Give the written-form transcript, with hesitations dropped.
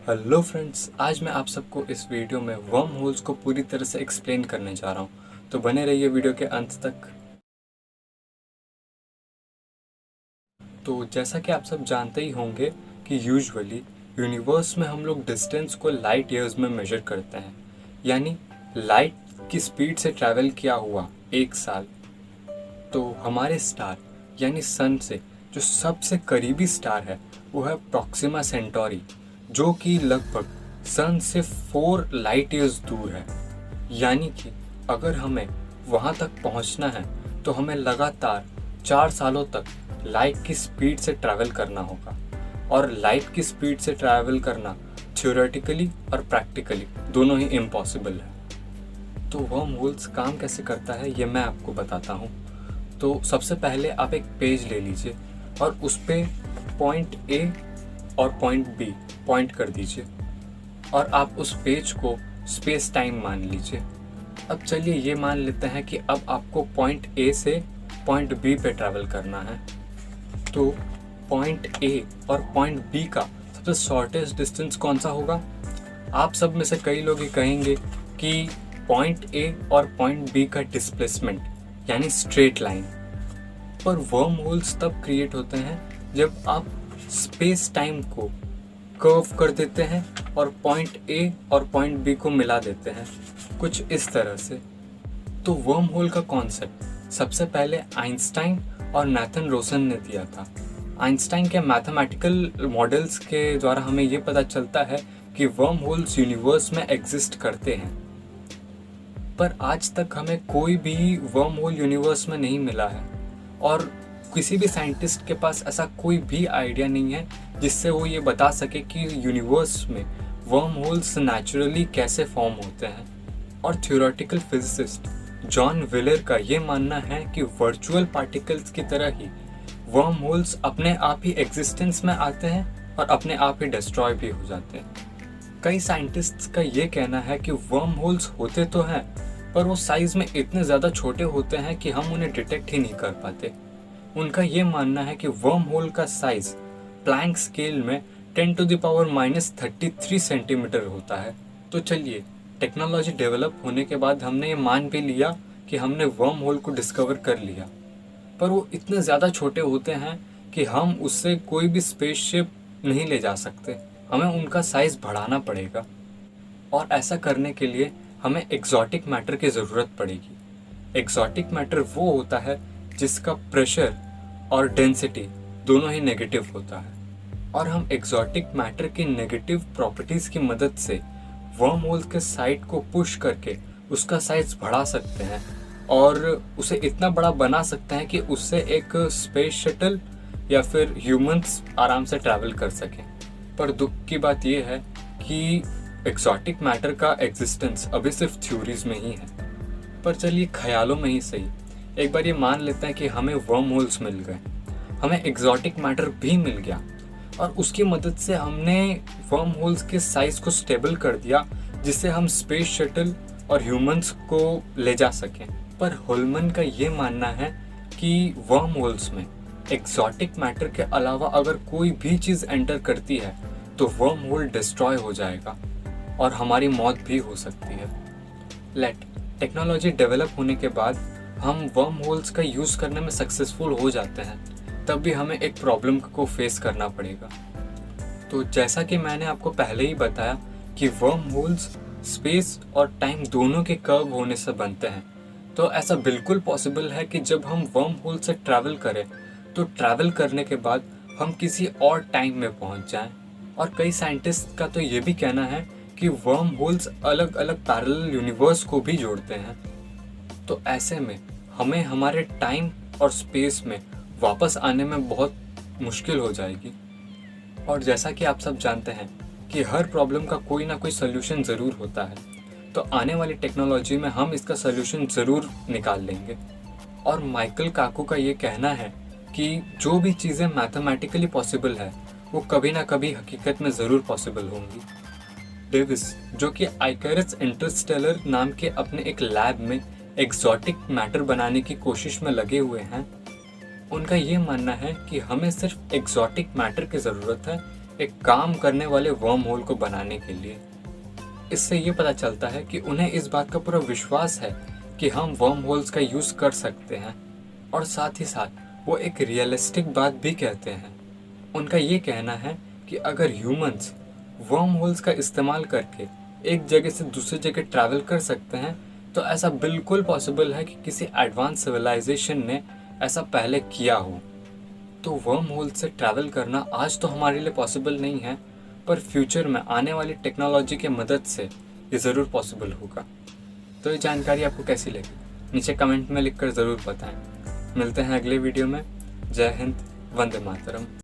Hello friends, आज मैं आप सबको इस वीडियो में वर्म होल्स को पूरी तरह से एक्सप्लेन करने जा रहा हूँ, तो बने रहिए वीडियो के अंत तक। तो जैसा कि आप सब जानते ही होंगे कि यूजुअली यूनिवर्स में हम लोग डिस्टेंस को लाइट ईयर्स में मेजर करते हैं, यानी लाइट की स्पीड से ट्रैवल किया हुआ एक साल। तो हमारे स्टार यानी सन से जो सबसे करीबी स्टार है वो है प्रॉक्सिमा सेंटोरी, जो कि लगभग सन से 4 लाइट ईयर्स दूर है। यानी कि अगर हमें वहाँ तक पहुँचना है तो हमें लगातार 4 सालों तक लाइट की स्पीड से ट्रैवल करना होगा। और लाइट की स्पीड से ट्रैवल करना थ्योरेटिकली और प्रैक्टिकली दोनों ही इम्पॉसिबल है। तो वर्म होल्स काम कैसे करता है ये मैं आपको बताता हूँ। तो सबसे पहले आप एक पेज ले लीजिए और उस पे पॉइंट ए और पॉइंट बी पॉइंट कर दीजिए और आप उस पेज को स्पेस टाइम मान लीजिए। अब चलिए ये मान लेते हैं कि अब आपको पॉइंट ए से पॉइंट बी पे ट्रैवल करना है। तो पॉइंट ए और पॉइंट बी का सबसे शॉर्टेस्ट डिस्टेंस कौन सा होगा? आप सब में से कई लोग ये कहेंगे कि पॉइंट ए और पॉइंट बी का डिस्प्लेसमेंट यानी स्ट्रेट लाइन। पर वर्म होल्स तब क्रिएट होते हैं जब आप स्पेस टाइम को कर्व कर देते हैं और पॉइंट ए और पॉइंट बी को मिला देते हैं, कुछ इस तरह से। तो वर्म होल का कॉन्सेप्ट सबसे पहले आइंस्टाइन और नाथन रोसन ने दिया था। आइंस्टाइन के मैथमेटिकल मॉडल्स के द्वारा हमें ये पता चलता है कि वर्म होल्स यूनिवर्स में एग्जिस्ट करते हैं, पर आज तक हमें कोई भी वर्म होल यूनिवर्स में नहीं मिला है और किसी भी साइंटिस्ट के पास ऐसा कोई भी आइडिया नहीं है जिससे वो ये बता सके कि यूनिवर्स में वर्म होल्स नेचुरली कैसे फॉर्म होते हैं। और थ्योरेटिकल फिजिसिस्ट जॉन विलर का ये मानना है कि वर्चुअल पार्टिकल्स की तरह ही वर्म होल्स अपने आप ही एग्जिस्टेंस में आते हैं और अपने आप ही डिस्ट्रॉय भी हो जाते हैं। कई साइंटिस्ट्स का ये कहना है कि वर्म होल्स होते तो हैं, पर वो साइज में इतने ज़्यादा छोटे होते हैं कि हम उन्हें डिटेक्ट ही नहीं कर पाते। उनका ये मानना है कि वर्म होल का साइज प्लैंक स्केल में 10⁻³ सेंटीमीटर होता है। तो चलिए, टेक्नोलॉजी डेवलप होने के बाद हमने ये मान भी लिया कि हमने वर्म होल को डिस्कवर कर लिया, पर वो इतने ज़्यादा छोटे होते हैं कि हम उससे कोई भी स्पेसशिप नहीं ले जा सकते। हमें उनका साइज़ बढ़ाना पड़ेगा और ऐसा करने के लिए हमें एक्सोटिक मैटर की ज़रूरत पड़ेगी। एक्सोटिक मैटर वो होता है जिसका प्रेशर और डेंसिटी दोनों ही नेगेटिव होता है, और हम एक्सोटिक मैटर की नेगेटिव प्रॉपर्टीज़ की मदद से वर्म होल के साइड को पुश करके उसका साइज़ बढ़ा सकते हैं और उसे इतना बड़ा बना सकते हैं कि उससे एक स्पेस शटल या फिर ह्यूमंस आराम से ट्रैवल कर सकें। पर दुख की बात यह है कि एक्सोटिक मैटर का एग्जिस्टेंस अभी सिर्फ थ्योरीज में ही है। पर चलिए, ख्यालों में ही सही, एक बार ये मान लेते हैं कि हमें वर्म होल्स मिल गए, हमें एक्सोटिक मैटर भी मिल गया और उसकी मदद से हमने वर्म होल्स के साइज को स्टेबल कर दिया जिससे हम स्पेस शटल और ह्यूमंस को ले जा सकें। पर होलमन का ये मानना है कि वर्म होल्स में एक्सोटिक मैटर के अलावा अगर कोई भी चीज़ एंटर करती है तो वर्म होल डिस्ट्रॉय हो जाएगा और हमारी मौत भी हो सकती है। टेक्नोलॉजी डेवलप होने के बाद हम वर्म होल्स का यूज़ करने में सक्सेसफुल हो जाते हैं, तब भी हमें एक प्रॉब्लम को फेस करना पड़ेगा। तो जैसा कि मैंने आपको पहले ही बताया कि वर्म होल्स स्पेस और टाइम दोनों के कर्व होने से बनते हैं, तो ऐसा बिल्कुल पॉसिबल है कि जब हम वर्म होल से ट्रैवल करें तो ट्रैवल करने के बाद हम किसी और टाइम में पहुंच जाएं। और कई साइंटिस्ट का तो ये भी कहना है कि वर्म होल्स अलग अलग पैरेलल यूनिवर्स को भी जोड़ते हैं। तो ऐसे में हमें हमारे टाइम और स्पेस में वापस आने में बहुत मुश्किल हो जाएगी। और जैसा कि आप सब जानते हैं कि हर प्रॉब्लम का कोई ना कोई सल्यूशन ज़रूर होता है, तो आने वाली टेक्नोलॉजी में हम इसका सल्यूशन ज़रूर निकाल लेंगे। और माइकल काको का ये कहना है कि जो भी चीज़ें मैथमेटिकली पॉसिबल है वो कभी ना कभी हकीकत में ज़रूर पॉसिबल होंगी। डेविस, जो कि आइकरस इंटरस्टेलर नाम के अपने एक लैब में एक्सोटिक मैटर बनाने की कोशिश में लगे हुए हैं, उनका ये मानना है कि हमें सिर्फ एक्सोटिक मैटर की ज़रूरत है एक काम करने वाले वर्म होल को बनाने के लिए। इससे ये पता चलता है कि उन्हें इस बात का पूरा विश्वास है कि हम वर्म होल्स का यूज़ कर सकते हैं, और साथ ही साथ वो एक रियलिस्टिक बात भी कहते हैं। उनका ये कहना है कि अगर ह्यूमंस वर्म होल्स का इस्तेमाल करके एक जगह से दूसरी जगह ट्रैवल कर सकते हैं, तो ऐसा बिल्कुल पॉसिबल है कि किसी एडवांस सिविलाइजेशन ने ऐसा पहले किया हो। तो वर्म होल से ट्रैवल करना आज तो हमारे लिए पॉसिबल नहीं है, पर फ्यूचर में आने वाली टेक्नोलॉजी की मदद से ये ज़रूर पॉसिबल होगा। तो ये जानकारी आपको कैसी लगी, नीचे कमेंट में लिखकर ज़रूर बताएं। मिलते हैं अगले वीडियो में। जय हिंद, वंदे मातरम।